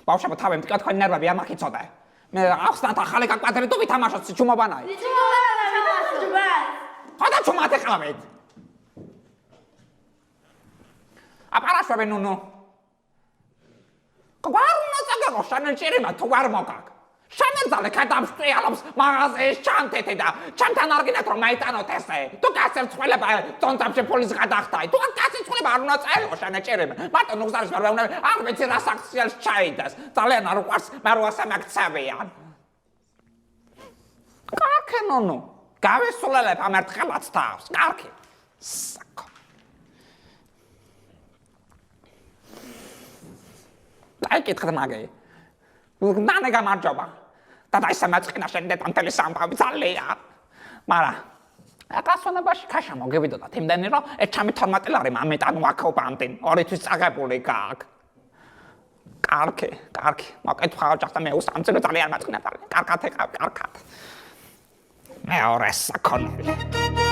ბავშვებო თავი მტკიო თქვენი ნერვები არ მაქიცოდე. მე ახსნათ ახალი გაკვადრე თუ ვითამაშოთ ჩუმობანაი. ხოდა ჩუმად ეხლავეთ. აპარაშვები ნუნუ. გვარუნა წაგო შანელჭერება თუ არ მოგაკ. შანელძალე გადამსწიალობს მაღაზიის ჩანთეთი და ჩანთან არ გინდათ რომ მაიტანოთ ესე. თუ გასერცხველება წონწამში ფულის გადახტაი. თუ გასერცხველება არ უნდა წაეღო შანელჭერება. მარტო ნუგზარის ვერ უნდა არ ვიცი რა საქციელს ჩაიდას. ძალიან არ უყვარს მარუასა მაგცავიან. კარგი ნუნუ. გავესულელებ ამ ერთხელაც თავს. კარგი. საკო. აი კითხეთ მაგე. ნანე გამარჯობა. და დაისა მაწყინა შენდეთ ამ თელი სამყარო ძალიან. მაგრამ აკასონებაში ქაშა მოგევიდოდათ იმდენი რომ 12 ლარი მამეტანო აქაობა ამდენ 2 თვის წაგებული გააკ. კარგი. მოკეთვა ოჯახთან მე უსამწირო ძალიან მაწყინა. კარგად ეხავ, კარგად. მეორე საქონელი.